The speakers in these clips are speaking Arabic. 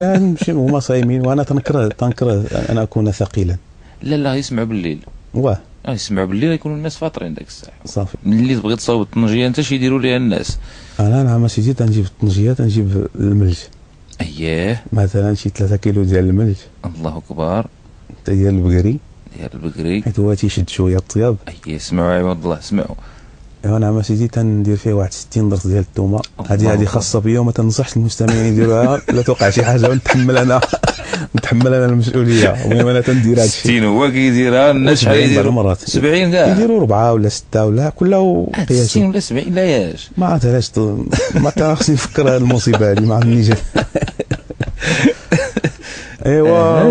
نمشي هما صايمين وانا تنكره انا اكون ثقيلا. لا لا، يسمعوا بالليل. واه يسمعوا بالليل يكونوا الناس فاطرين داك الساعه. صافي. ملي تبغي تصاوب الطنجيه انت شي يديروا ليها الناس. انا نعم سيدي تنجيب الطنجيه، تنجيب الملج. اييه. مثلا شي 3 كيلو ديال الملج. الله اكبر. ديال البقري. ديال البقري. حيت هو تيشد شويه الطياب. اييه، سمعوا عباد الله، سمعوا. ايوا نعم سيدي تندير فيه واحد 60 ضرس ديال الثومه. هذه خاصه بيا وما تنصحش المستمعين يديروها لا توقع شي حاجه ونتحمل انا المسؤوليه. المهم انا تندير هذا الشيء. 60 هو كيديرها، الناس شحال يديروا؟ 70 كاع يديروا 4 ولا 6 ولا كله قياسه. 60 ولا 70 لا ياش. ما عرفت علاش ما خصني نفكر هذه المصيبه هذه ما عرفتني جات. ايوا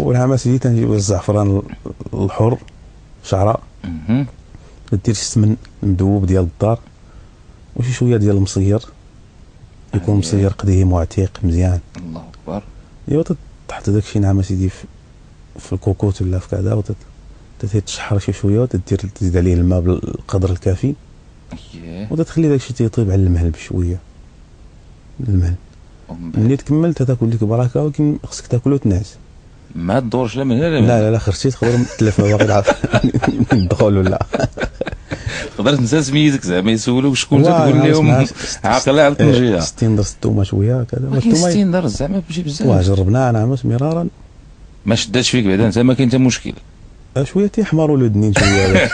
ونعم سيدي تنجيب الزعفران الحر شعره. دير السمن مذوب ديال الدار وشي شويه ديال المصير، يكون مصير قديم وعتيق مزيان. الله اكبر. ايوا تحط داك الشيء نعم سيدي في الكوكوت ولا في كذا تشحر شي شويه تزيد عليه الماء بالقدر الكافي. اييه. وتخلي داك الشيء تيطيب على المهل بشويه. المهل ملي تكمل تاكل لك بركه، ولكن خصك تاكلو تنعس. ما تدورش لا من هنا لا من لا لا لا، خرجتي تقدر تلف ما باغي تعرف الدخول ولا تقدر تنسى سميتك زعما يسولوك شكون تقول لهم عاقله على الطنجيه. 60 درس الثومه شويه كذا. ولكن 60 درس زعما ماشي بزاف. واه جربناها انا مرارا ما شداتش فيك بعدا انت، ما كاين حتى مشكل. شويه تيحمروا الودنين شويه.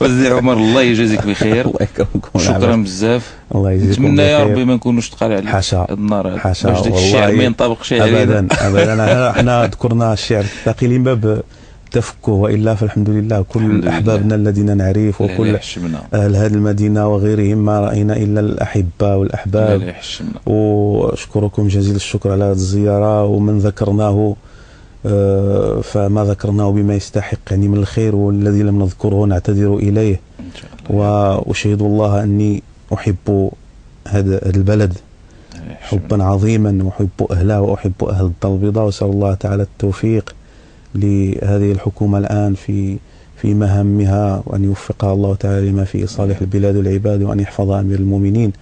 وزير عمر الله يجازيك بخير. الله يكرمكم. شكرا بزاف. الله يجزيكم بخير. نتمنى يا ربي ما نكونوش تقال عليك حاشا النار حاشا باش داك الشعر ما ينطبقش علينا. ابدا احنا ذكرنا الشعر الثقيل من باب تفكه، والا فالحمد لله كل احبابنا الذين نعرف وكل اهل هذه المدينه وغيرهم ما راينا الا الاحبه والاحباب. واشكركم جزيل الشكر على هذه الزياره، ومن ذكرناه فما ذكرناه بما يستحق يعني من الخير، والذي لم نذكره نعتذر اليه. واشهد الله اني احب هذا البلد حبا عظيما، واحب اهله واحب اهل الدار البيضاء، واسال الله تعالى التوفيق لهذه الحكومه الان في مهامها، وان يوفقها الله تعالى لما فيه صالح البلاد والعباد، وان يحفظ امير المؤمنين،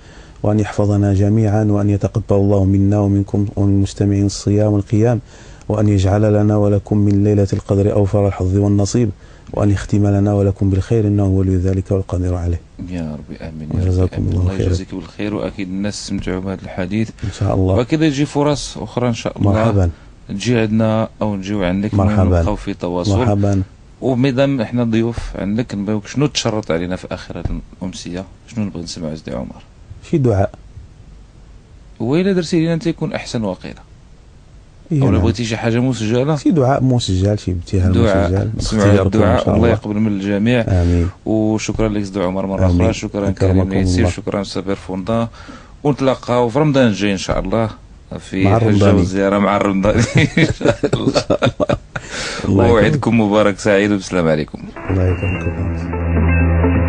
وان يحفظنا جميعا، وان يتقبل الله منا ومنكم ومن المستمعين الصيام والقيام، وأن يجعل لنا ولكم من ليلة القدر أوفر الحظ والنصيب، وأن يختم لنا ولكم بالخير إنه ولي ذلك والقادر عليه. يا ربي آمين. جزاكم الله خير. الله يجزيك بالخير، وأكيد الناس استمتعوا بهذا الحديث إن شاء الله، وأكيد يجي فرص أخرى إن شاء الله. مرحبا. تجي عندنا أو نجيو عندك، مرحبا، نبقاو في تواصل. مرحبا. ومادام احنا ضيوف عندك نبغيوك شنو تشرط علينا في آخر هذه الأمسية؟ شنو نبغي نسمعوا سيدي عمر؟ شي دعاء. وإلا درتي لنا أنت يكون أحسن وقيلة. أو لو بغيتي شي حاجة مسجلة، شي دعاء مسجل، شي ابتهال مسجل. نسمعوا الدعاء، الله يقبل من الجميع. آمين. وشكرا لك سيدي عمر مرة أخرى. شكرا كريم ياسير، شكرا سابير فوندا. ونتلاقاو في رمضان الجاي إن شاء الله في حجة وزيارة مع الرمضاني إن شاء الله. ووعدكم مبارك سعيد والسلام عليكم. الله يكرمكم.